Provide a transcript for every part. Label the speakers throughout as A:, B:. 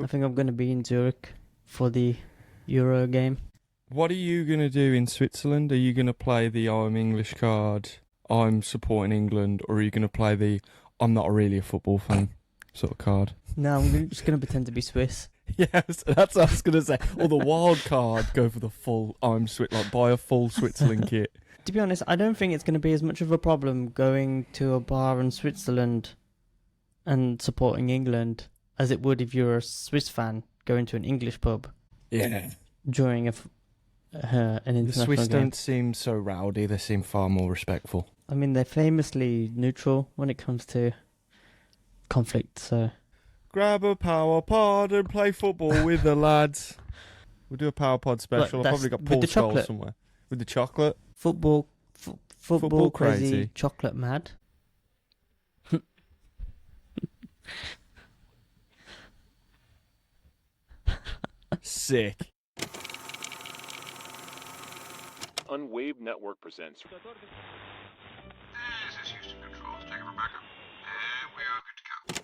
A: I think I'm going to be in Zurich for the Euro game.
B: What are you going to do in Switzerland? Are you going to play the I'm English card, I'm supporting England, or are you going to play the I'm not really a football fan sort of card?
A: No, I'm just going to pretend to be Swiss.
B: Yes, that's what I was going to say. Or the wild card, go for the full buy a full Switzerland kit.
A: To be honest, I don't think it's going to be as much of a problem going to a bar in Switzerland and supporting England as it would if you're a Swiss fan going to an English pub.
B: Yeah.
A: During an international
B: The Swiss
A: game.
B: don't seem so rowdy, they seem far more respectful.
A: I mean, they're famously neutral when it comes to conflict, so...
B: Grab a power pod and play football with the lads. We'll do a power pod special. I've probably got Paul Scholes somewhere. With the chocolate.
A: Football crazy,
B: crazy,
A: chocolate mad.
C: Sick. Unwaved Network presents.
D: This is Houston Control. Take it from backup. And we are good to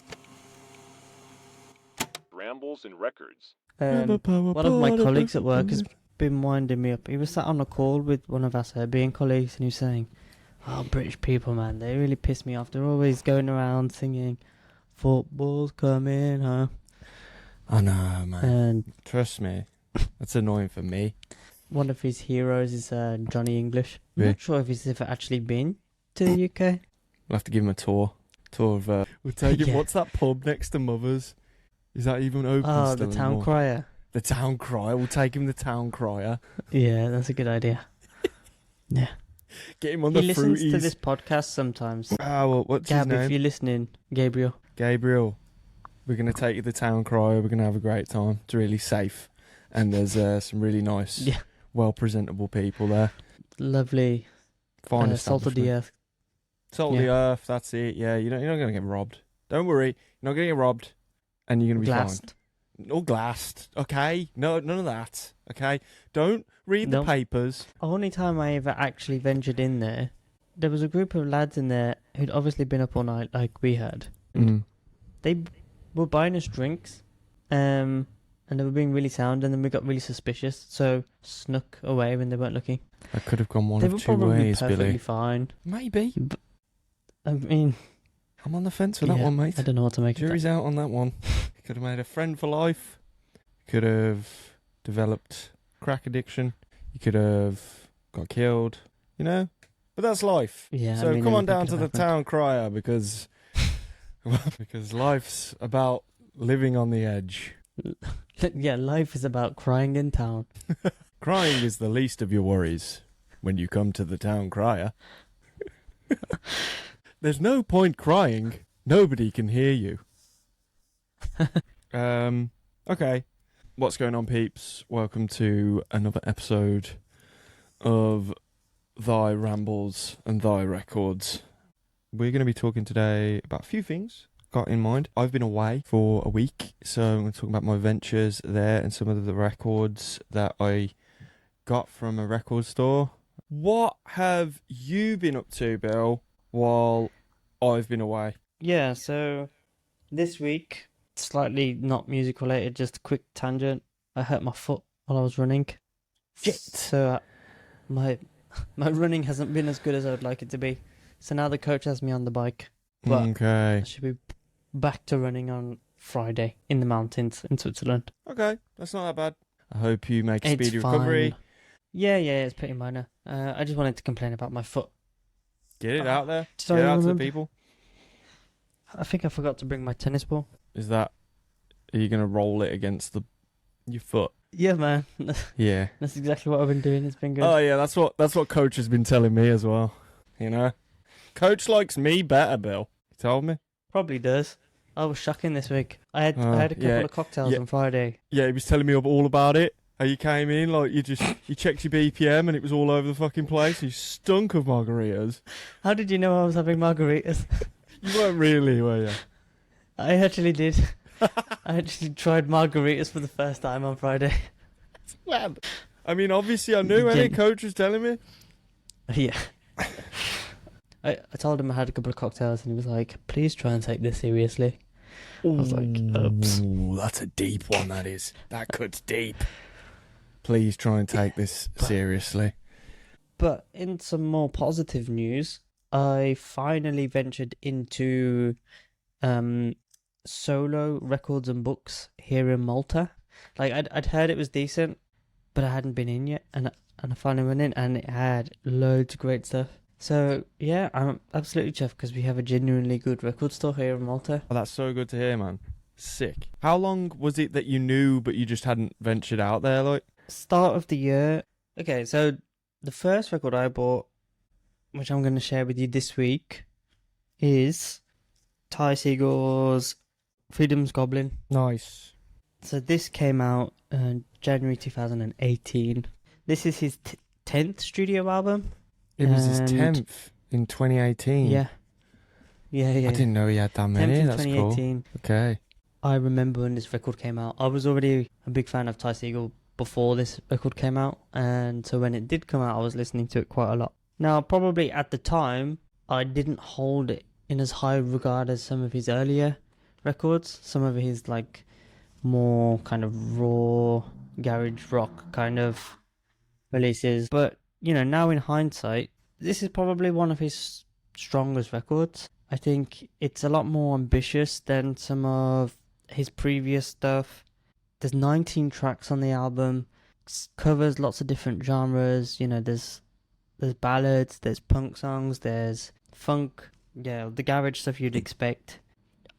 D: go.
C: Rambles N Records.
A: One of my colleagues at work has been winding me up. He was sat on a call with one of our Serbian colleagues and he was saying, "Oh, British people, man, they really piss me off. They're always going around singing, 'Football's coming home.'"
B: I know, man.
A: And
B: trust me, that's annoying for me.
A: One of his heroes is Johnny English. I'm
B: Yeah.
A: not sure if he's ever actually been to the UK.
B: We'll have to give him a tour. Of, we'll take him.
A: Yeah.
B: What's that pub next to Mother's? Is that even open
A: Oh,
B: still
A: the Town
B: anymore?
A: Crier.
B: The Town Crier. We'll take him the Town Crier.
A: Yeah, that's a good idea. Yeah.
B: Get him on
A: He
B: the
A: listens
B: fruities.
A: to this podcast sometimes.
B: Ah, well, what's
A: Gab,
B: his name?
A: if you're listening, Gabriel.
B: Gabriel. We're going to take you to the Town Crier. We're going to have a great time. It's really safe. And there's some really nice,
A: Yeah.
B: well-presentable people there.
A: Lovely.
B: Fine
A: Salt of the
B: establishment.
A: earth.
B: Salt of the earth, that's it. Yeah, you're not going to get robbed. Don't worry. You're not going to get robbed. And you're going to be
A: Glassed.
B: fine. Or glassed. Okay? No, none of that. Okay? Don't read the
A: Nope.
B: papers.
A: Only time I ever actually ventured in there, there was a group of lads in there who'd obviously been up all night like we had.
B: Mm.
A: They were buying us drinks, and they were being really sound, and then we got really suspicious, so snuck away when they weren't looking.
B: I could have gone one
A: They
B: of
A: were
B: two
A: probably
B: ways,
A: perfectly
B: Billy.
A: fine.
B: Maybe.
A: I mean,
B: I'm on the fence with that
A: yeah,
B: one, mate.
A: I don't know what to make of
B: Jury's out on that one. Could have made a friend for life. Could have developed crack addiction. You could have got killed. You know? But that's life.
A: that. Yeah,
B: So
A: I mean,
B: come on
A: anything
B: down
A: could
B: to the
A: have happened.
B: Town Crier because life's about living on the edge.
A: Yeah, life is about crying in town.
B: Crying is the least of your worries when you come to the Town Crier. There's no point crying. Nobody can hear you. Okay. What's going on, peeps? Welcome to another episode of Thy Rambles and Thy Records. We're going to be talking today about a few things got in mind. I've been away for a week, so I'm going to talk about my ventures there and some of the records that I got from a record store. What have you been up to, Bill, while I've been away?
A: Yeah, so this week, slightly not music related, just a quick tangent. I hurt my foot while I was running.
B: Shit.
A: So my running hasn't been as good as I would like it to be. So now the coach has me on the bike. But
B: Okay.
A: I should be back to running on Friday in the mountains in Switzerland.
B: Okay, that's not that bad. I hope you make a
A: It's
B: speedy
A: fine.
B: recovery.
A: Yeah, it's pretty minor. I just wanted to complain about my foot.
B: Get it out there.
A: Did
B: Get
A: I
B: it out to the
A: remember?
B: people.
A: I think I forgot to bring my tennis ball.
B: Are you going to roll it against your foot?
A: Yeah, man.
B: Yeah.
A: That's exactly what I've been doing. It's been good.
B: Oh yeah, that's what Coach has been telling me as well. You know, Coach likes me better, Bill. He told me.
A: Probably does. I was shocking this week. I had a couple
B: yeah,
A: of cocktails
B: yeah.
A: on Friday.
B: Yeah, he was telling me all about it. How you came in, like you checked your BPM and it was all over the fucking place. You stunk of margaritas.
A: How did you know I was having margaritas?
B: You weren't really, were you?
A: I actually did. I actually tried margaritas for the first time on Friday.
B: Well, I mean, obviously I knew any Coach was telling me.
A: Yeah. I told him I had a couple of cocktails and he was like, "Please try and take this seriously." I was like, oops.
B: Ooh, that's a deep one, that is. That cuts deep. Please try and take this seriously.
A: But in some more positive news, I finally ventured into solo records and books here in Malta. Like I'd heard it was decent, but I hadn't been in yet, and I finally went in, and it had loads of great stuff. So yeah, I'm absolutely chuffed because we have a genuinely good record store here in Malta.
B: Oh, that's so good to hear, man. Sick. How long was it that you knew but you just hadn't ventured out there, like?
A: Start of the year. Okay, so the first record I bought, which I'm going to share with you this week, is Ty Segall's Freedom's Goblin.
B: Nice.
A: So this came out in January 2018. This is his 10th studio album.
B: It was his
A: And-
B: 10th in 2018.
A: Yeah. Yeah.
B: I didn't know he had that
A: 10th
B: many.
A: in
B: That's cool.
A: 2018.
B: Okay.
A: I remember when this record came out. I was already a big fan of Ty Segall before this record came out, and so when it did come out, I was listening to it quite a lot. Now, probably at the time, I didn't hold it in as high regard as some of his earlier records, some of his like more kind of raw garage rock kind of releases. But you know, now in hindsight, this is probably one of his strongest records. I think it's a lot more ambitious than some of his previous stuff. There's 19 tracks on the album, covers lots of different genres. You know, there's ballads, there's punk songs, there's funk, yeah, the garage stuff you'd expect.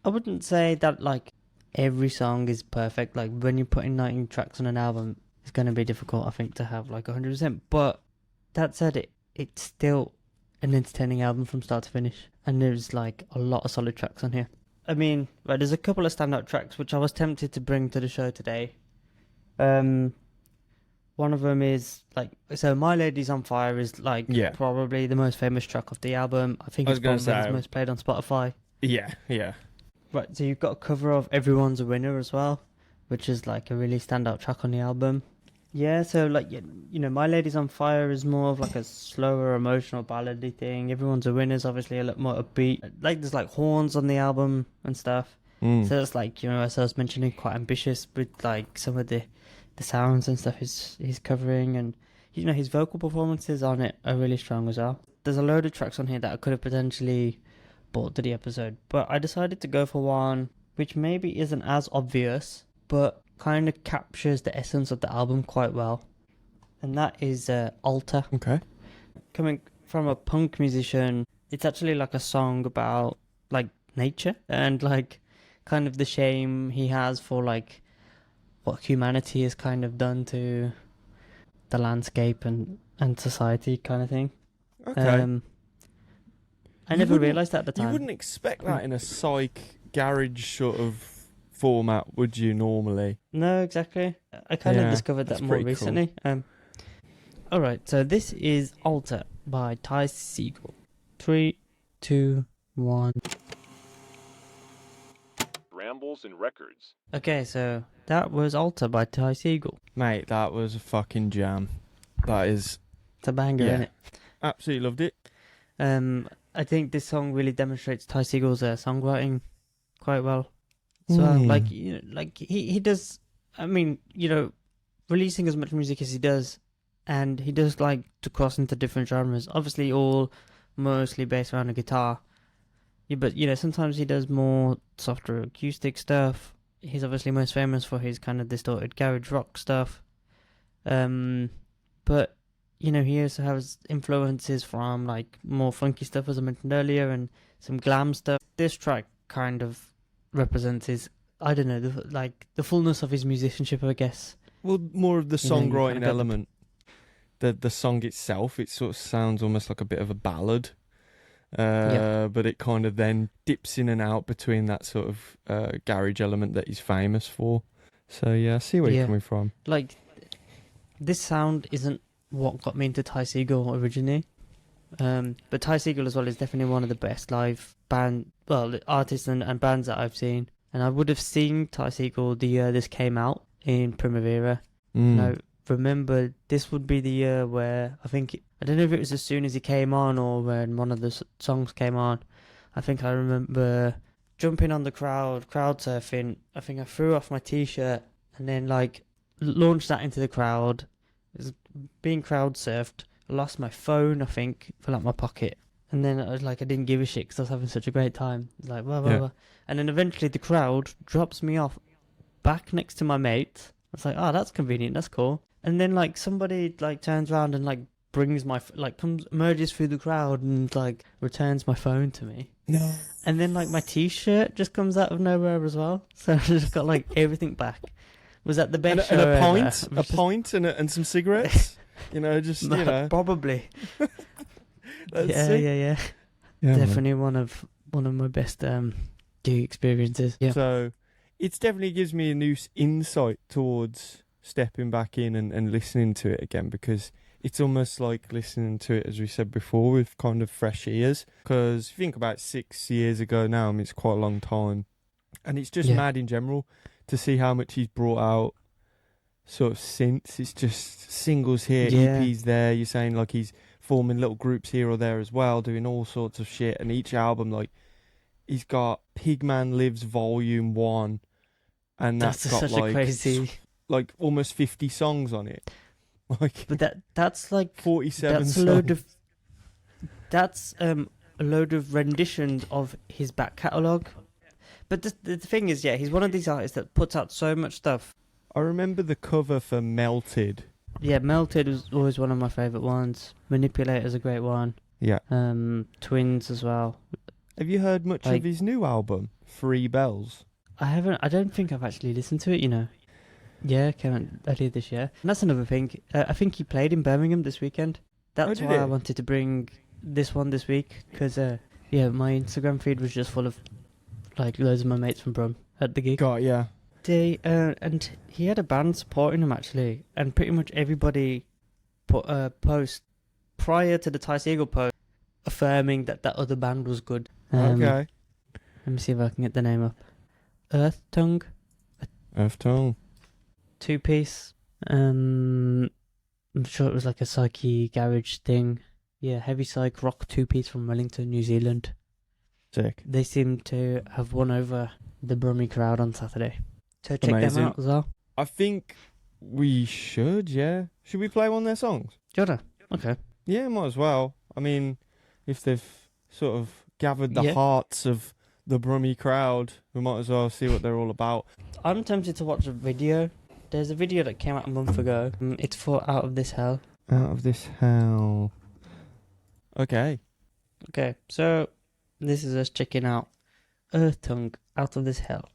A: I wouldn't say that like every song is perfect. Like when you're putting 19 tracks on an album, it's going to be difficult, I think, to have like 100%. But that said, it's still an entertaining album from start to finish, and there's like a lot of solid tracks on here. I mean, right, there's a couple of standout tracks which I was tempted to bring to the show today. One of them is like, so My Lady's on Fire is like probably the most famous track of the album. I think it's probably the most played on Spotify.
B: Yeah.
A: Right, so you've got a cover of Everyone's a Winner as well, which is like a really standout track on the album. Yeah, so like, you know, My Lady's on Fire is more of like a slower, emotional ballady thing. Everyone's a Winner is obviously a lot more upbeat. Like there's like horns on the album and stuff. So it's like, you know, as I was mentioning, quite ambitious with like some of the sounds and stuff he's covering, and you know, his vocal performances on it are really strong as well. There's a load of tracks on here that I could have potentially brought to the episode, but I decided to go for one which maybe isn't as obvious, but kind of captures the essence of the album quite well, and that is Altar.
B: Okay.
A: Coming from a punk musician, it's actually like a song about like nature and like kind of the shame he has for like what humanity has kind of done to the landscape and society kind of thing.
B: Okay.
A: I never realised that at the time.
B: You wouldn't expect that in a psych garage sort of format, would you, normally?
A: No, exactly. I kind of discovered that more
B: pretty
A: recently.
B: Cool.
A: Alright, so this is Altar by Ty Segall. 3, 2, 1.
C: Rambles N Records.
A: Okay, so that was Altar by Ty Segall.
B: Mate, that was a fucking jam. That is...
A: It's a banger, innit?
B: Absolutely loved it.
A: I think this song really demonstrates Ty Segall's songwriting quite well. So, like, you know, like he does, I mean, you know, releasing as much music as he does, and he does like to cross into different genres. Obviously, all mostly based around a guitar. Yeah, but, you know, sometimes he does more softer acoustic stuff. He's obviously most famous for his kind of distorted garage rock stuff. But, you know, he also has influences from like more funky stuff, as I mentioned earlier, and some glam stuff. This track kind of represents his, I don't know, the fullness of his musicianship, I guess.
B: Well, more of the
A: You know, you
B: songwriting
A: kind of
B: element. The song itself, it sort of sounds almost like a bit of a ballad. But it kind of then dips in and out between that sort of garage element that he's famous for. So yeah, I see where you're coming from.
A: Like, this sound isn't what got me into Ty Segall originally. But Ty Segall as well is definitely one of the best live artists and bands that I've seen. And I would have seen Ty Segall the year this came out in Primavera. Now, remember, this would be the year where I don't know if it was as soon as he came on or when one of the songs came on. I think I remember jumping on the crowd surfing. I think I threw off my t-shirt and then like launched that into the crowd. It was being crowd surfed. I lost my phone, I think, fell out my pocket. And then I was like, I didn't give a shit because I was having such a great time. It was like, blah, blah, blah. And then eventually the crowd drops me off back next to my mate. I was like, oh, that's convenient, that's cool. And then like somebody like turns around and like brings my, emerges through the crowd and like returns my phone to me.
B: No.
A: And then like my t-shirt just comes out of nowhere as well. So I just got like everything back. Was that the best show
B: and a pint,
A: ever?
B: pint and some cigarettes?
A: Probably.
B: That's
A: Yeah,
B: sick.
A: yeah.
B: Yeah,
A: Definitely one of my best gig experiences. Yeah.
B: So it definitely gives me a new insight towards stepping back in and listening to it again, because it's almost like listening to it, as we said before, with kind of fresh ears. Because if you think about 6 years ago now, I mean, it's quite a long time. And it's just mad in general to see how much he's brought out sort of since. It's just singles here, EPs there. You're saying like he's forming little groups here or there as well, doing all sorts of shit. And each album, like, he's got Pigman Lives Volume 1, and that's got
A: such
B: like
A: a crazy,
B: like almost 50 songs on it. Like,
A: but that's like
B: 47
A: that's
B: songs.
A: A load of renditions of his back catalogue. But the thing is, he's one of these artists that puts out so much stuff.
B: I remember the cover for Melted.
A: Yeah, Melted was always one of my favourite ones. Manipulator's a great one.
B: Yeah.
A: Twins as well.
B: Have you heard much of his new album, Free Bells?
A: I haven't. I don't think I've actually listened to it, you know. Yeah, came out earlier this year. And that's another thing. I think he played in Birmingham this weekend. That's why I wanted to bring this one this week. Because, my Instagram feed was just full of, like, loads of my mates from Brum at the gig.
B: God, yeah.
A: And he had a band supporting him, actually. And pretty much everybody put a post prior to the Ty Segall post affirming that other band was good.
B: Okay.
A: Let me see if I can get the name up. Earth Tongue. 2-piece. I'm sure it was like a psyche garage thing. Yeah, heavy psych rock 2-piece from Wellington, New Zealand.
B: Sick.
A: They seem to have won over the Brummie crowd on Saturday. So check
B: Amazing.
A: them out as well.
B: I think we should, yeah. Should we play one of their songs?
A: Jordan. Okay.
B: Yeah, might as well. I mean, if they've sort of gathered the hearts of the Brummie crowd, we might as well see what they're all about.
A: I'm tempted to watch a video. There's a video that came out a month ago. It's for Out of This Hell.
B: Out of This Hell. Okay,
A: so this is us checking out Earth Tongue, Out of This Hell.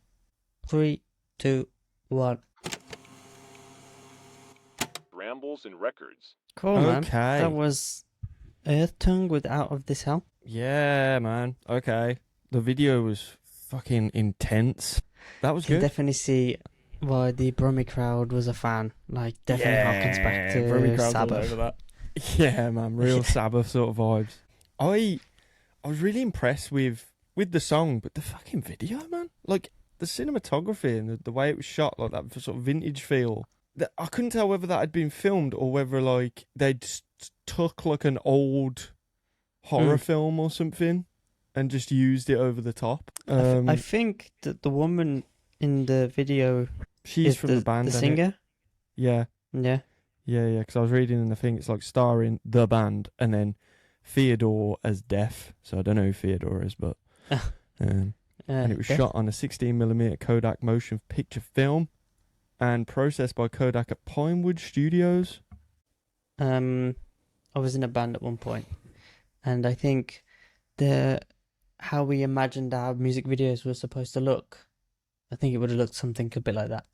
A: 3, 2, 1.
C: Rambles N Records.
A: Cool, man.
B: Okay.
A: That was Earth Tongue with Out of This Hell.
B: Yeah, man. Okay. The video was fucking intense. That was
A: You can
B: good.
A: definitely see why the Brummie crowd was a fan. Like, definitely harkens back
B: Brummie
A: to
B: crowd's all
A: Sabbath.
B: over that. Yeah, man. Real Sabbath sort of vibes. I was really impressed with the song, but the fucking video, man. Like, the cinematography and the way it was shot, like that sort of vintage feel. I couldn't tell whether that had been filmed or whether, like, they just took, like, an old horror film or something and just used it over the top.
A: I think that the woman in the video
B: she's
A: is
B: from the band,
A: the
B: isn't it?
A: singer.
B: Yeah.
A: Yeah.
B: Because I was reading in the thing, it's like starring the band and then Theodore as Deaf. So I don't know who Theodore is, but and it was shot on a 16mm Kodak motion picture film and processed by Kodak at Pinewood Studios.
A: I was in a band at one point, and I think how we imagined our music videos were supposed to look, I think it would have looked something a bit like that.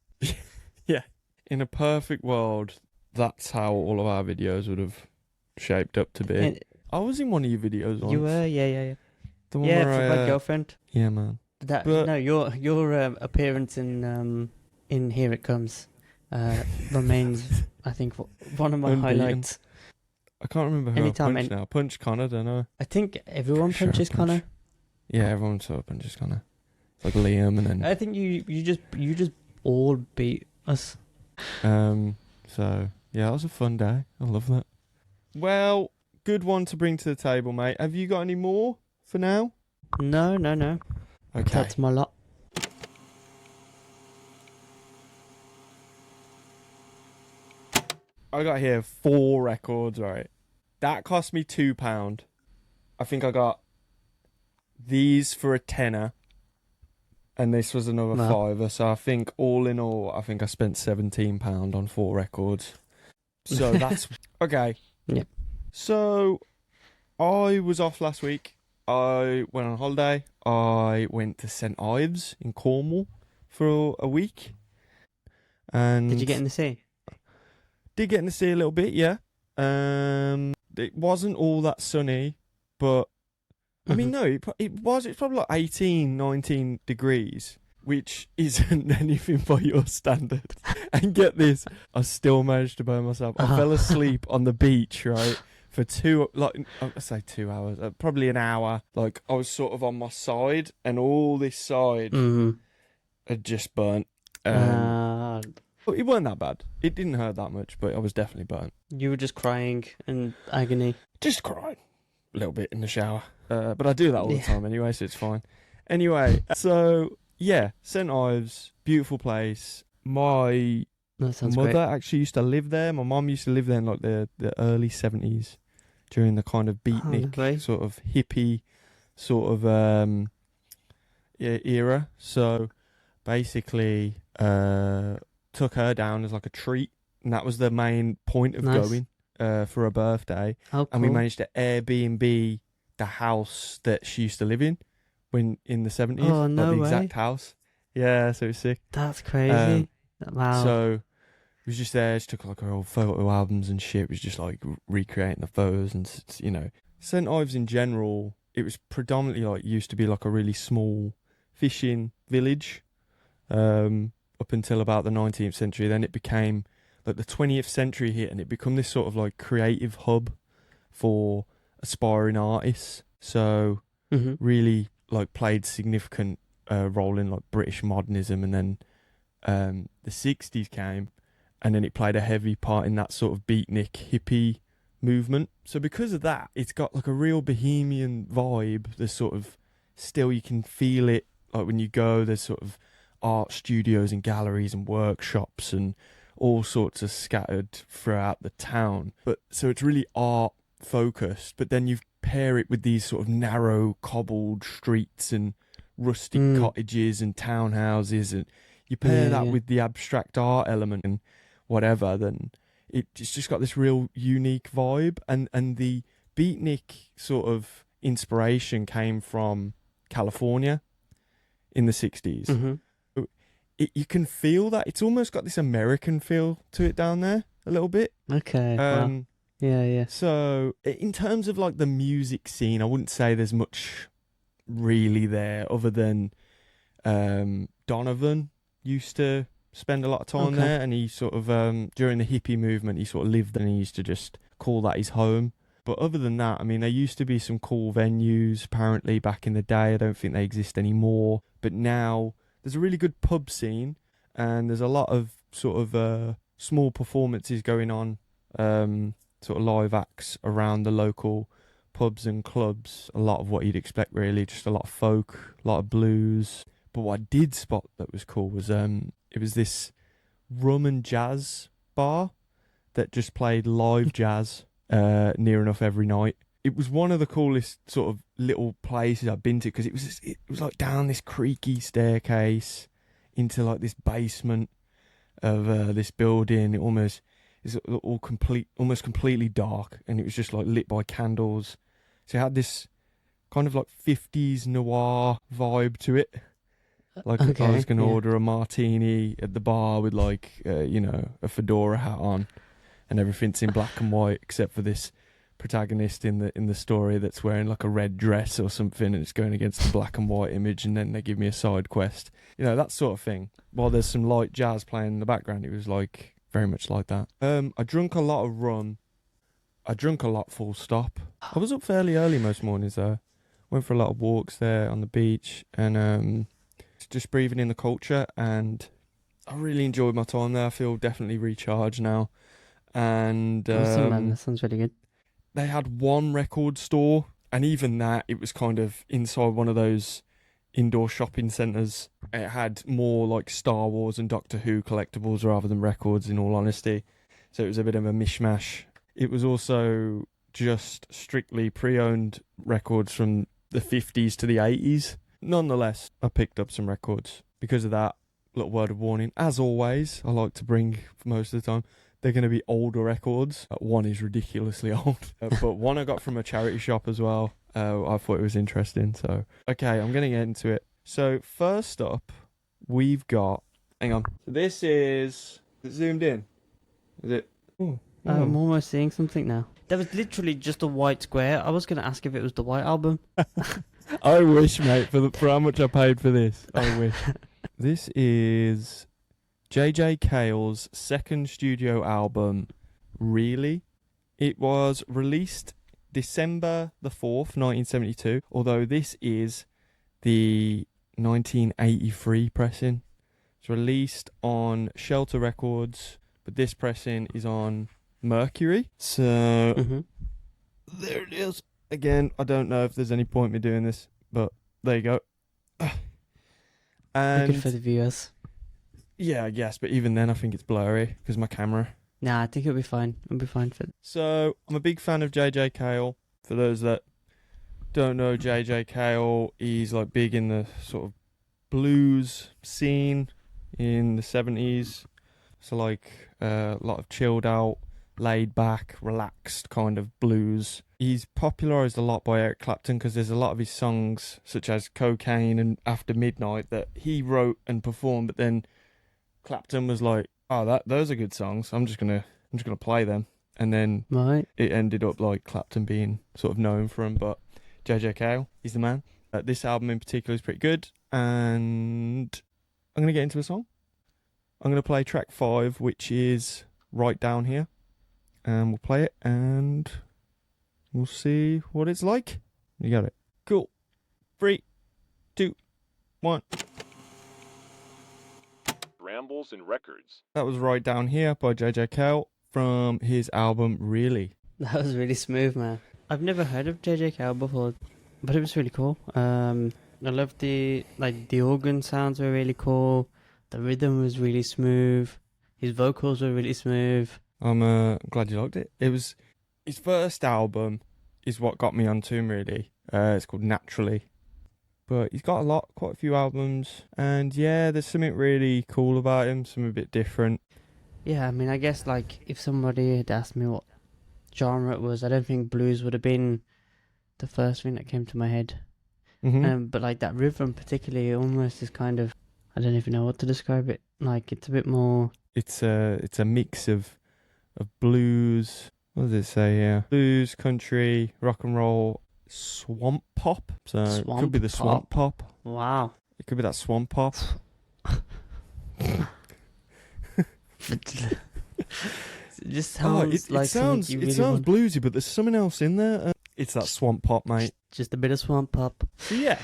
B: Yeah. In a perfect world, that's how all of our videos would have shaped up to be. I was in one of your videos once.
A: You were, yeah.
B: The one
A: Yeah,
B: where
A: for my girlfriend.
B: Yeah, man.
A: Your appearance in Here It Comes remains, I think, one of my
B: Unbeaten.
A: highlights.
B: I can't remember who
A: Anytime
B: I punched now. Punch Connor, don't know.
A: I think everyone
B: Sure,
A: punches
B: punch.
A: Connor.
B: Yeah, everyone sort of punches Connor. It's like Liam and then...
A: I think you just all beat us.
B: So, yeah, that was a fun day. I love that. Well, good one to bring to the table, mate. Have you got any more for now?
A: No.
B: Okay.
A: That's my lot.
B: I got here 4 records, right? That cost me £2. I think I got these for a tenner, and this was another £5. So I think all in all, I think I spent £17 on 4 records. So that's okay.
A: Yeah.
B: So I was off last week. I went on holiday. I went to St Ives in Cornwall for a week. And
A: Did you get in the sea?
B: did get in the sea a little bit, yeah. It wasn't all that sunny, but I mean, no, it was. It's probably like 18, 19 degrees, which isn't anything by your standards. And get this, I still managed to burn myself. I fell asleep on the beach, right, for I say 2 hours, probably an hour. Like, I was sort of on my side, and all this side had just burnt. It weren't that bad. It didn't hurt that much, but I was definitely burnt.
A: You were just crying in agony.
B: Just crying a little bit in the shower. But I do that all the time anyway, so it's fine. Anyway, so yeah, St Ives, beautiful place. My mother actually used to live there. My mum used to live there in like the early 70s during the kind of beatnik sort of hippie sort of era. So basically took her down as like a treat, and that was the main point of going for her birthday.
A: Oh, cool.
B: And we managed to Airbnb the house that she used to live in when in the 70s.
A: Oh, no
B: like the
A: way.
B: exact house. Yeah, so it was sick.
A: That's crazy. Wow.
B: So it was just there. She took like her old photo albums and shit. It was just like recreating the photos and, you know. St Ives in general, it was predominantly like used to be like a really small fishing village up until about the 19th century. Then it became like the 20th century hit, and it became this sort of like creative hub for aspiring artists. So really like played significant role in like British modernism. And then the 60s came, and then it played a heavy part in that sort of beatnik hippie movement. So because of that, it's got like a real bohemian vibe. There's sort of still, you can feel it like when you go. There's sort of art studios and galleries and workshops and all sorts of scattered throughout the town. But so it's really art focused, but then you pair it with these sort of narrow cobbled streets and rustic cottages and townhouses, and you pair that with the abstract art element and whatever, then it's just got this real unique vibe. And the beatnik sort of inspiration came from California in the 60s. You can feel that it's almost got this American feel to it down there a little bit.
A: Okay. Wow. Yeah.
B: So in terms of like the music scene, I wouldn't say there's much really there other than Donovan used to spend a lot of time there, and he sort of during the hippie movement he sort of lived there, and he used to just call that his home. But other than that, I mean, there used to be some cool venues apparently back in the day. I don't think they exist anymore, but now there's a really good pub scene, and there's a lot of sort of small performances going on, sort of live acts around the local pubs and clubs. A lot of what you'd expect, really, just a lot of folk, a lot of blues. But what I did spot that was cool was it was this rum and jazz bar that just played live jazz near enough every night. It was one of the coolest sort of little places I've been to, because it was like down this creaky staircase into like this basement of this building. It almost is almost completely dark, and it was just like lit by candles. So it had this kind of like 50s noir vibe to it. Like I was going to order a martini at the bar with like a fedora hat on, and everything's in black and white except for this protagonist in the story that's wearing like a red dress or something, and it's going against the black and white image, and then they give me a side quest, that sort of thing, while there's some light jazz playing in the background. It was like very much like that. I drunk a lot of rum. I drunk a lot, full stop. I was up fairly early most mornings though. Went for a lot of walks there on the beach, and just breathing in the culture, and I really enjoyed my time there. I feel definitely recharged now. And
A: awesome, man. That sounds really good.
B: They had one record store, and even that, it was kind of inside one of those indoor shopping centres. It had more like Star Wars and Doctor Who collectibles rather than records, in all honesty. So it was a bit of a mishmash. It was also just strictly pre-owned records from the 50s to the 80s. Nonetheless, I picked up some records. Because of that, little word of warning. As always, I like to bring, for most of the time, they're going to be older records. One is ridiculously old. But one I got from a charity shop as well. I thought it was interesting. So, okay, I'm going to get into it. So, first up, we've got... Hang on. So this is... Is it zoomed in? Is it... Ooh,
A: I'm almost seeing something now. There was literally just a white square. I was going to ask if it was the White Album.
B: I wish, mate, for how much I paid for this. I wish. This is J.J. Cale's second studio album, Really. It was released December the 4th, 1972, although this is the 1983 pressing. It's released on Shelter Records, but this pressing is on Mercury. So, there it is. Again, I don't know if there's any point me doing this, but there you go. And
A: good for the viewers.
B: Yeah, I guess, but even then I think it's blurry because my camera.
A: Nah, I think it'll be fine. It'll be fine for...
B: So, I'm a big fan of JJ Cale. For those that don't know JJ Cale, he's like big in the sort of blues scene in the 70s. So like a lot of chilled out, laid back, relaxed kind of blues. He's popularised a lot by Eric Clapton because there's a lot of his songs, such as Cocaine and After Midnight, that he wrote and performed, but then Clapton was like, "Oh, those are good songs. I'm just gonna play them." And then it ended up like Clapton being sort of known for him. But JJ Cale, he's the man. This album in particular is pretty good, and I'm gonna get into a song. I'm gonna play track 5, which is Right Down Here, and we'll play it and we'll see what it's like. You got it. Cool. 3, 2, 1.
C: Rambles N Records.
B: That was Right Down Here by JJ Cale from his album Really.
A: That was really smooth, man. I've never heard of JJ Cale before, but it was really cool. I loved the organ sounds were really cool. The rhythm was really smooth. His vocals were really smooth.
B: I'm glad you liked it. It was his first album is what got me onto him, really. It's called Naturally. But he's got quite a few albums. And yeah, there's something really cool about him, something a bit different.
A: Yeah, I mean, I guess like if somebody had asked me what genre it was, I don't think blues would have been the first thing that came to my head.
B: Mm-hmm.
A: But like that riff particularly almost is kind of, I don't even know what to describe it. Like it's a bit more...
B: It's a mix of blues. What does it say here? Blues, country, rock and roll, swamp pop. So it could be the swamp pop.
A: Wow.
B: It could be that swamp pop.
A: It just sounds
B: it sounds bluesy, but there's something else in there. It's that swamp pop, mate.
A: Just a bit of swamp pop.
B: So yeah,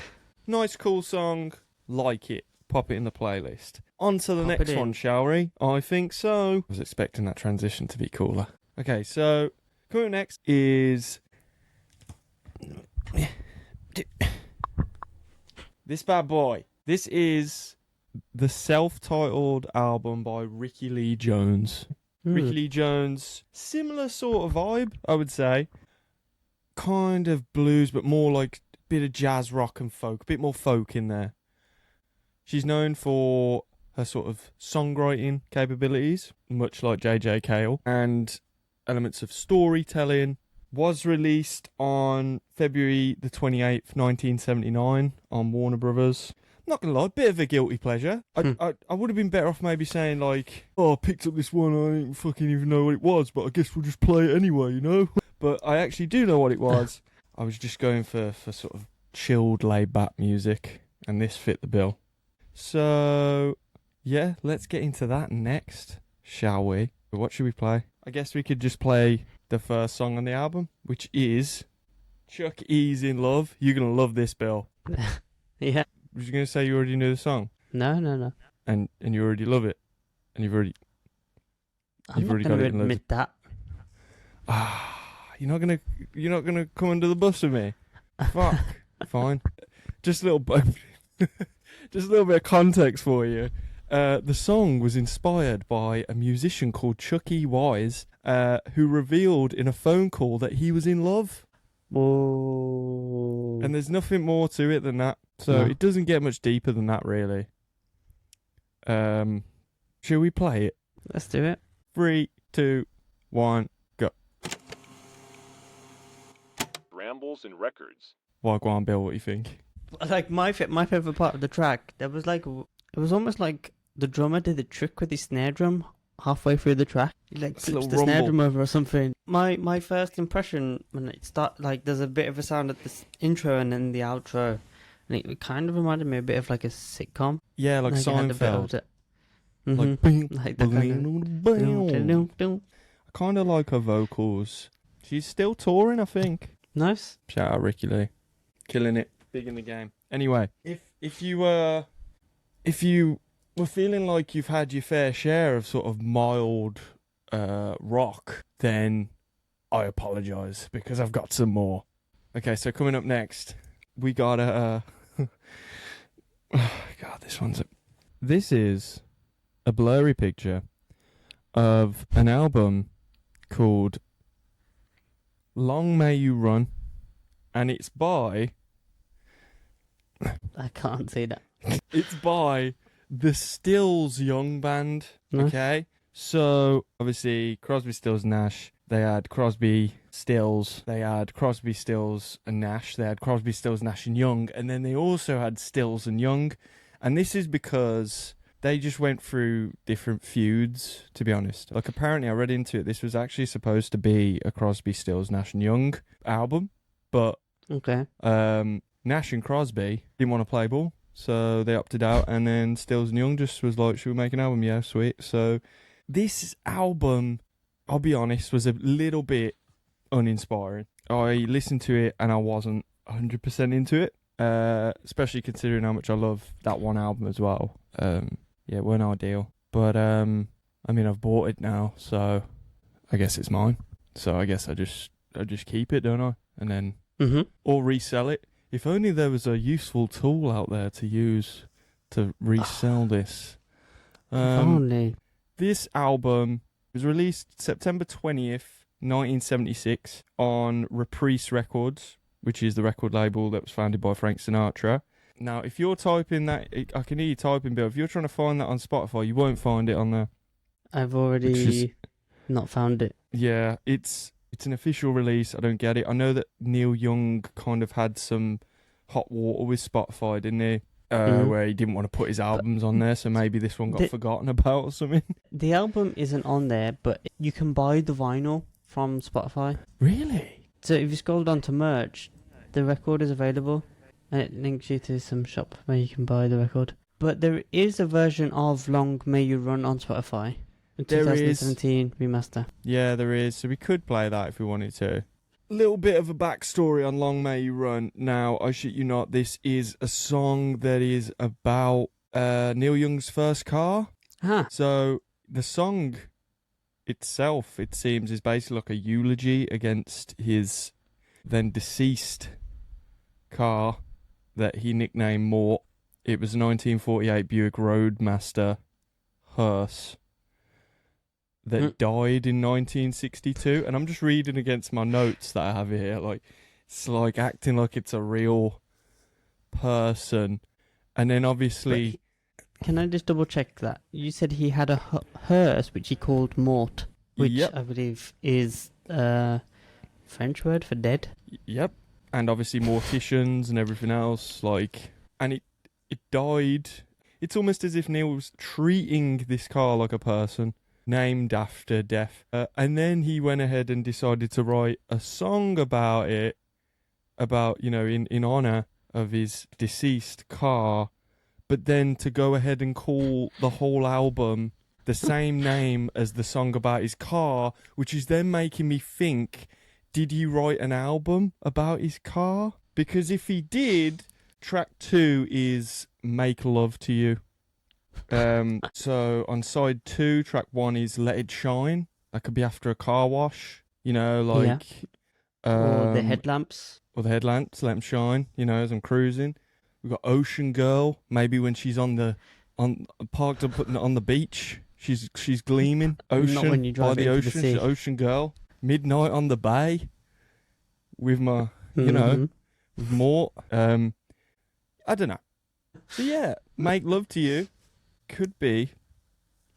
B: nice, cool song. Like it. Pop it in the playlist. On to the next one, shall we? I think so. I was expecting that transition to be cooler. Okay, so coming next is this bad boy. This is the self-titled album by Rickie Lee Jones. Rickie Lee Jones, similar sort of vibe, I would say. Kind of blues, but more like a bit of jazz, rock and folk. A bit more folk in there. She's known for her sort of songwriting capabilities, much like JJ Cale, and elements of storytelling. Was released on February the 28th, 1979 on Warner Brothers. Not gonna lie, bit of a guilty pleasure. I would have been better off maybe saying like, oh, I picked up this one, I didn't fucking even know what it was, but I guess we'll just play it anyway, you know? But I actually do know what it was. I was just going for sort of chilled, laid-back music, and this fit the bill. So, yeah, let's get into that next, shall we? What should we play? I guess we could just play the first song on the album, which is Chuck E's In Love. You're going to love this, Bill.
A: Yeah.
B: Was you going to say you already knew the song?
A: No.
B: And you already love it? And you've already
A: got it. I'm not going to admit that.
B: You're not gonna come under the bus with me? Fuck. Fine. Just a little Just a little bit of context for you. The song was inspired by a musician called Chuck E. Wise, who revealed in a phone call that he was in love.
A: Whoa.
B: And there's nothing more to it than that. So
A: No.
B: it doesn't get much deeper than that, really. Shall we play it?
A: Let's do it.
B: 3, 2, 1, go.
C: Rambles N Records.
B: Well, go on, Bill, what do you think?
A: Like my favorite part of the track, there was like it was almost like the drummer did the trick with his snare drum halfway through the track. He like
B: It's a
A: flips
B: little
A: the snare
B: rumble.
A: drum over or something. My first impression when it start like there's a bit of a sound at this intro and then the outro, and it kind of reminded me a bit of like a sitcom.
B: Yeah, like
A: it had a bit of
B: Seinfeld.
A: it.
B: Like,
A: Mhm.
B: bing,
A: Like the kind
B: bing.
A: of
B: I kind of like her vocals. She's still touring, I think.
A: nice.
B: Shout out Rickie Lee, killing it, big in the game. Anyway, if you were feeling like you've had your fair share of sort of mild rock, then I apologise because I've got some more. Okay, so coming up next, we got a. God, this is a blurry picture of an album called Long May You Run, and it's by
A: I can't see that.
B: the Stills Young Band.
A: Nice.
B: Okay, so obviously Crosby, Stills, Nash. They had Crosby, Stills. They had Crosby, Stills, and Nash. They had Crosby, Stills, Nash, and Young, and then they also had Stills and Young. And this is because they just went through different feuds, to be honest. Like, apparently, I read into it, this was actually supposed to be a Crosby, Stills, Nash and Young album, but
A: Okay.
B: Nash and Crosby didn't want to play ball, so they opted out, and then Stills and Young just was like, should we make an album? Yeah, sweet. So this album, I'll be honest, was a little bit uninspiring. I listened to it, and I wasn't 100% into it. Especially considering how much I love that one album as well. Yeah, it weren't ideal. But, I mean, I've bought it now, so I guess it's mine. So I guess I just keep it, don't I? And then, or resell it. If only there was a useful tool out there to use to resell this.
A: If only.
B: This album was released September 20th, 1976 on Reprise Records, which is the record label that was founded by Frank Sinatra. Now, if you're typing that, I can hear you typing, Bill. If you're trying to find that on Spotify, you won't find it on there.
A: I've already not found it.
B: Yeah, it's an official release. I don't get it. I know that Neil Young kind of had some hot water with Spotify, didn't he? Where he didn't want to put his albums on there, so maybe this one got forgotten about or something.
A: The album isn't on there, but you can buy the vinyl from Spotify.
B: Really?
A: So if you scroll down to merch, the record is available, and it links you to some shop where you can buy the record. But there is a version of Long May You Run on Spotify. A
B: There is.
A: 2017 remaster.
B: Yeah, there is. So we could play that if we wanted to. Little bit of a backstory on Long May You Run. Now, I shit you not, this is a song that is about Neil Young's first car.
A: Huh.
B: So the song itself, it seems, is basically like a eulogy against his then deceased car that he nicknamed Mort. It was a 1948 Buick Roadmaster hearse that died in 1962. And I'm just reading against my notes that I have here. Like, it's like acting like it's a real person. And then obviously...
A: Can I just double check that? You said he had a hearse, which he called Mort, which
B: Yep.
A: I believe is a French word for dead.
B: Yep. And obviously morticians and everything else. Like, and it died. It's almost as if Neil was treating this car like a person, named after death. And then he went ahead and decided to write a song about it, about, you know, in honour of his deceased car, but then to go ahead and call the whole album the same name as the song about his car, which is then making me think, did he write an album about his car? Because if he did, track 2 is Make Love to You. So on side 2, track 1 is Let It Shine. That could be after a car wash, you know, like...
A: Or the headlamps.
B: Or the headlamps, let them shine, you know, as I'm cruising. We've got Ocean Girl. Maybe when she's parked up on the beach, she's gleaming. Ocean,
A: Not when you drive
B: by the
A: into
B: ocean.
A: the sea.
B: She's Ocean Girl. Midnight on the Bay. With my, with Mort. I don't know. So yeah, Make Love to You could be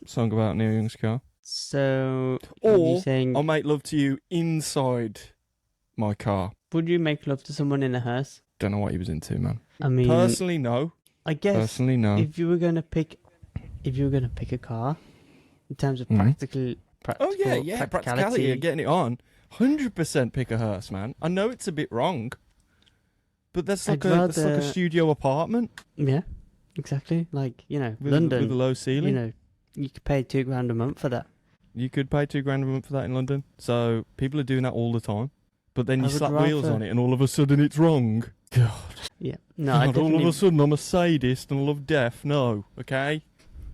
B: a song about Neil Young's car.
A: So,
B: Or
A: you saying,
B: I'll make love to you inside my car.
A: would you make love to someone in a hearse?
B: Don't know what he was into, man.
A: I mean,
B: Personally, no.
A: I guess
B: Personally, no.
A: if you were gonna pick a car, in terms of
B: Mhm.
A: practical,
B: Oh yeah, practicality of getting it on. 100% pick a hearse, man. I know it's a bit wrong, but that's like
A: I'd
B: a
A: rather-
B: studio apartment
A: Yeah, exactly. Like,
B: with
A: London,
B: with a low ceiling.
A: you could pay $2,000 a month for that.
B: You could pay $2,000 a month for that in London. So people are doing that all the time. But then
A: I
B: you
A: would
B: slap wheels
A: rather-
B: on it, and all of a sudden it's wrong. God,
A: Yeah, no, I
B: God, all of
A: definitely.
B: a sudden I'm a sadist and I love death. No, okay.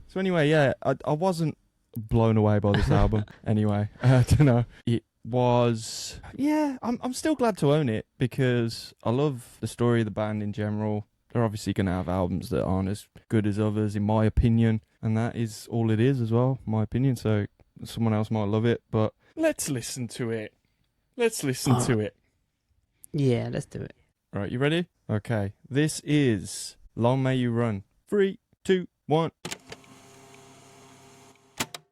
B: So anyway, yeah, I wasn't blown away by this album. Anyway, I don't know. It was, yeah. I'm still glad to own it because I love the story of the band in general. They're obviously going to have albums that aren't as good as others, in my opinion, and that is all it is as well, my opinion. So someone else might love it, but let's listen to it. Let's listen to it.
A: Yeah, let's do it.
B: Right, you ready? Okay, this is Long May You Run. 3, 2, 1.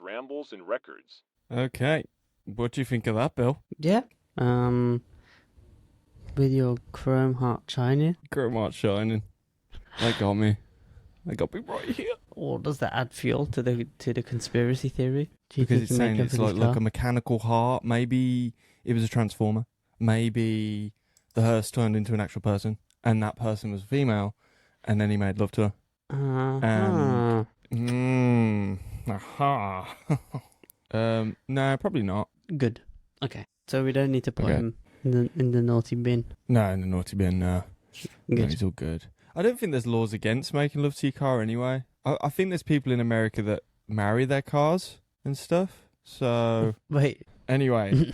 C: Rambles N Records.
B: Okay, what do you think of that, Bill?
A: Yeah. With your chrome heart shining,
B: Chrome Heart Shining. They got me. They got me right here.
A: or does that add fuel to the conspiracy theory? Do you
B: Because
A: think
B: it's
A: you make
B: saying
A: up
B: it's
A: for this
B: like
A: car?
B: a mechanical heart. Maybe it was a transformer. Maybe the hearse turned into an actual person, and that person was female, and then he made love to her.
A: Uh-huh.
B: Aha. No, probably not.
A: Good. Okay. So we don't need to put
B: Okay.
A: him in the naughty bin.
B: No, in the naughty bin, no. No,
A: Good.
B: he's all good. I don't think there's laws against making love to your car anyway. I think there's people in America that marry their cars and stuff. So,
A: Wait.
B: anyway.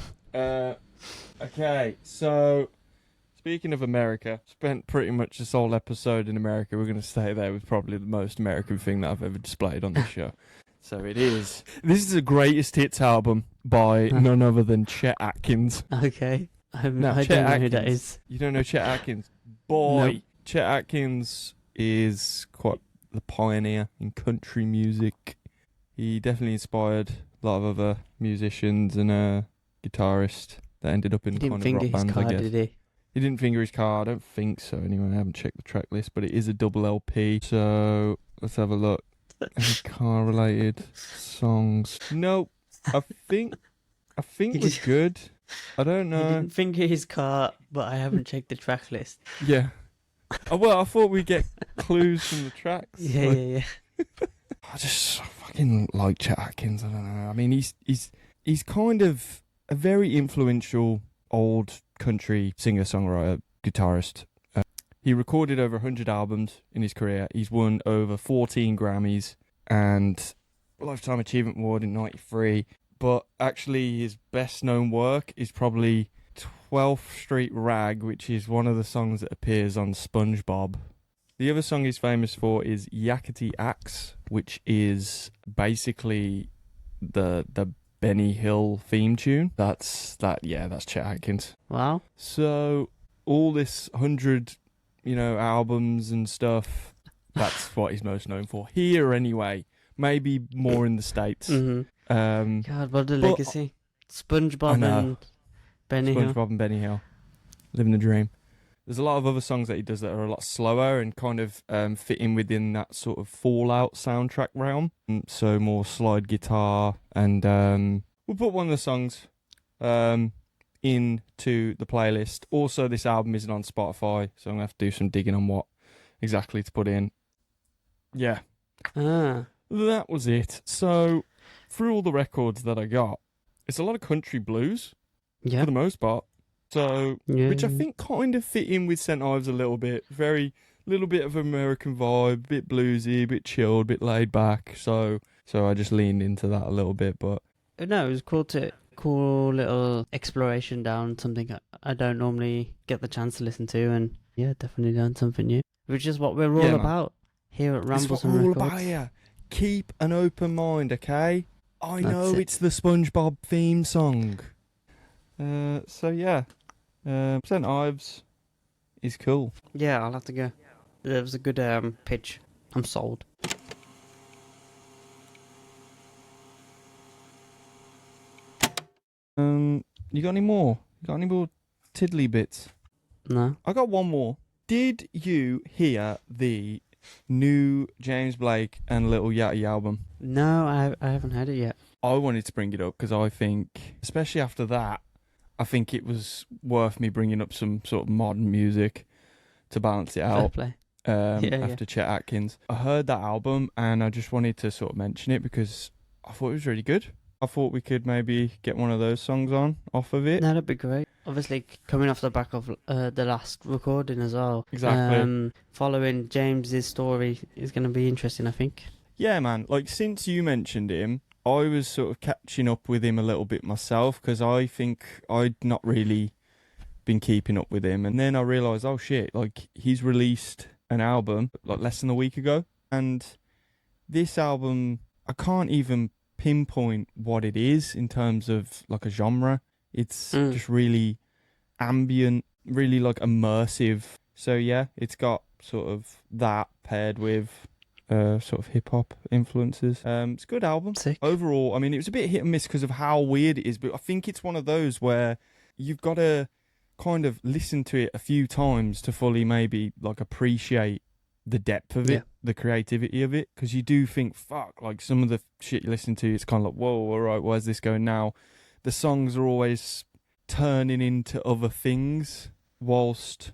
B: Okay, so, speaking of America, spent pretty much this whole episode in America. We're going to stay there with probably the most American thing that I've ever displayed on this show. So it is. This is the greatest hits album by none other than Chet Atkins.
A: Okay. I
B: No,
A: don't
B: Chet
A: know who that
B: Atkins.
A: is.
B: You don't know Chet Atkins? Boy.
A: No.
B: Chet Atkins is quite the pioneer in country music. He definitely inspired a lot of other musicians and guitarists that ended up in
A: He
B: kind
A: didn't
B: of rock
A: finger his
B: bands, I
A: card,
B: guess.
A: did he?
B: He didn't finger his car. I don't think so. Anyway, I haven't checked the track list, but it is a double LP. So let's have a look. Any car-related songs? No, I think we're good. I don't
A: He
B: know.
A: didn't finger his car, but I haven't checked the track list.
B: Yeah. Oh, well, I thought we'd get clues from the tracks.
A: Yeah,
B: Like,
A: yeah, yeah.
B: I just fucking like Chet Atkins. I don't know. I mean, he's kind of a very influential old country singer-songwriter, guitarist. He recorded over 100 albums in his career. He's won over 14 Grammys and a Lifetime Achievement Award in '93. But actually, his best-known work is probably 12th Street Rag, which is one of the songs that appears on SpongeBob. The other song he's famous for is Yachty Axe, which is basically the Benny Hill theme tune. That's Chet Atkins.
A: Wow.
B: So all this 100, albums and stuff, that's what he's most known for. Here anyway, maybe more in the States.
A: Mm-hmm. God, what a
B: but-
A: legacy.
B: I
A: SpongeBob
B: know.
A: and Benny Hill.
B: SpongeBob and Benny Hill. Living the dream. There's a lot of other songs that he does that are a lot slower and kind of fit in within that sort of Fallout soundtrack realm. So more slide guitar, and we'll put one of the songs into the playlist. Also, this album isn't on Spotify, so I'm going to have to do some digging on what exactly to put in. Yeah,
A: Ah.
B: that was it. So, through all the records that I got, it's a lot of country blues
A: Yeah.
B: for the most part. So,
A: Yeah.
B: which I think kind of fit in with St. Ives a little bit. Very little bit of American vibe, a bit bluesy, a bit chilled, a bit laid back. So I just leaned into that a little bit. But
A: No, it was cool little exploration down something I don't normally get the chance to listen to, and yeah, definitely learned something new. which is what we're all
B: Yeah, man.
A: about here at
B: It's
A: Rambles
B: what
A: N
B: we're all
A: Records.
B: about here. Keep an open mind, okay? I
A: That's
B: know
A: it.
B: it's the SpongeBob theme song. So yeah, St. Ives is cool.
A: Yeah, I'll have to go. There was a good pitch. I'm sold.
B: You got any more? You got any more tiddly bits?
A: No.
B: I got one more. Did you hear the new James Blake and Little Yachty album?
A: No, I haven't heard it yet.
B: I wanted to bring it up because I think, especially after that, I think it was worth me bringing up some sort of modern music to balance it
A: Fair
B: out.
A: play.
B: After Chet Atkins. I heard that album and I just wanted to sort of mention it because I thought it was really good. I thought we could maybe get one of those songs on off of it.
A: No, that'd be great. Obviously, coming off the back of the last recording as well.
B: Exactly.
A: Following James's story is going to be interesting, I think.
B: Yeah, man. Like, since you mentioned him, I was sort of catching up with him a little bit myself because I think I'd not really been keeping up with him. And then I realised, oh shit, like, he's released an album like less than a week ago. And this album, I can't even pinpoint what it is in terms of like a genre. It's just really ambient, really like immersive. So yeah, it's got sort of that paired with sort of hip hop influences. It's a good album.
A: Sick.
B: Overall, I mean, it was a bit hit and miss because of how weird it is, but I think it's one of those where you've got to kind of listen to it a few times to fully maybe like appreciate the depth of it, the creativity of it, because you do think, fuck, like some of the shit you listen to, it's kind of like, whoa, all right, where's this going now? The songs are always turning into other things whilst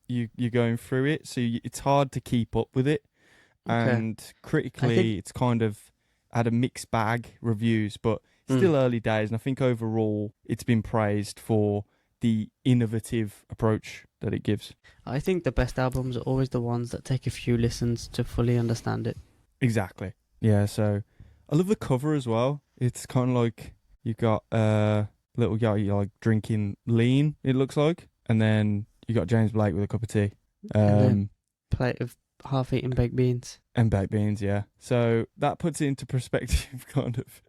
B: you're going through it, so it's hard to keep up with it.
A: Okay.
B: And critically, it's kind of had a mixed bag reviews, but still early days, and I think overall it's been praised for the innovative approach that it gives.
A: I think the best albums are always the ones that take a few listens to fully understand it.
B: Exactly. Yeah, so I love the cover as well. It's kind of like you got Little Yachty like drinking lean, it looks like, and then you got James Blake with a cup of tea.
A: And a plate of half-eaten baked beans.
B: And baked beans, yeah. So that puts it into perspective, kind of,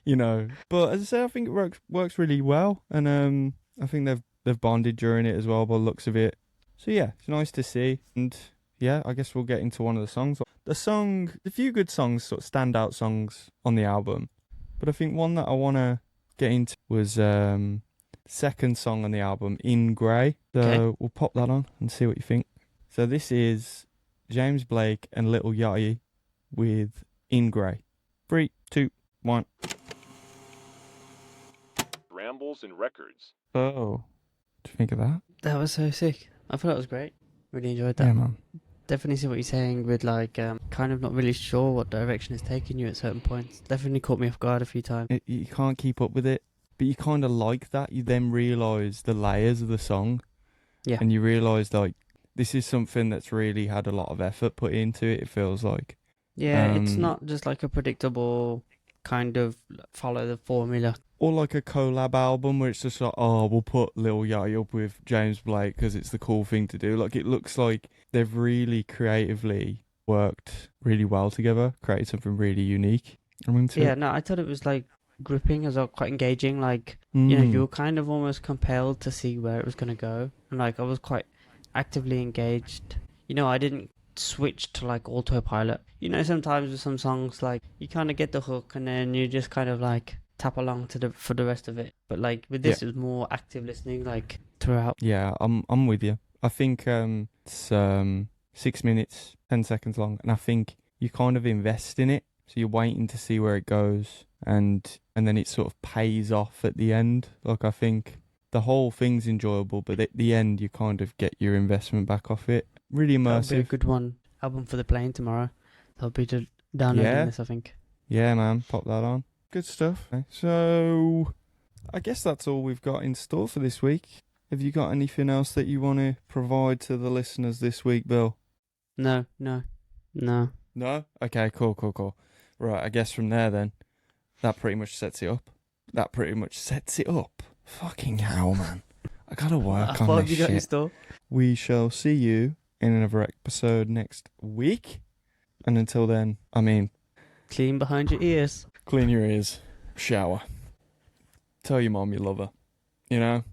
B: you know. But as I say, I think it works really well, and I think they've bonded during it as well by the looks of it. So yeah, it's nice to see. And yeah, I guess we'll get into one of the songs. A few good songs, sort of standout songs on the album. But I think one that I want to get into was second song on the album, In Grey. So we'll pop that on and see what you think. So this is James Blake and Little Yachty with In Grey. 3, 2, 1.
C: Rambles N Records.
B: Oh, what do you think of that?
A: That was so sick. I thought it was great. Really enjoyed that.
B: Yeah, man.
A: Definitely see what you're saying with like kind of not really sure what direction it's taking you at certain points. Definitely caught me off guard a few times.
B: You can't keep up with it, but you kind of like that. You then realise the layers of the song.
A: Yeah.
B: And you realise like this is something that's really had a lot of effort put into it, it feels like.
A: Yeah, it's not just like a predictable kind of follow the formula.
B: Or like a collab album where it's just like, oh, we'll put Lil Yachty up with James Blake because it's the cool thing to do. Like, it looks like they've really creatively worked really well together, created something really unique.
A: I thought it was like gripping as well, quite engaging. Like, you know, you were kind of almost compelled to see where it was going to go. And like, I was quite actively engaged. You know, I didn't switch to like autopilot. You know, sometimes with some songs, like, you kind of get the hook and then you just kind of like tap along for the rest of it. But like with this, it was more active listening, like throughout.
B: Yeah, I'm with you. I think it's 6 minutes, 10 seconds long, and I think you kind of invest in it, so you're waiting to see where it goes, and then it sort of pays off at the end. Like, I think the whole thing's enjoyable, but at the end you kind of get your investment back off it. Really immersive.
A: That'll be a good one. Album for the plane tomorrow. That'll be downloading this, I think.
B: Yeah, man, pop that on. Good stuff. Okay. So, I guess that's all we've got in store for this week. Have you got anything else that you want to provide to the listeners this week, Bill?
A: No.
B: No? Okay, cool. Right, I guess from there then, that pretty much sets it up. Fucking hell, man. I gotta work on this shit.
A: In store?
B: We shall see you in another episode next week. And until then, I mean,
A: Clean behind your ears.
B: clean your ears, shower, tell your mom you love her, you know?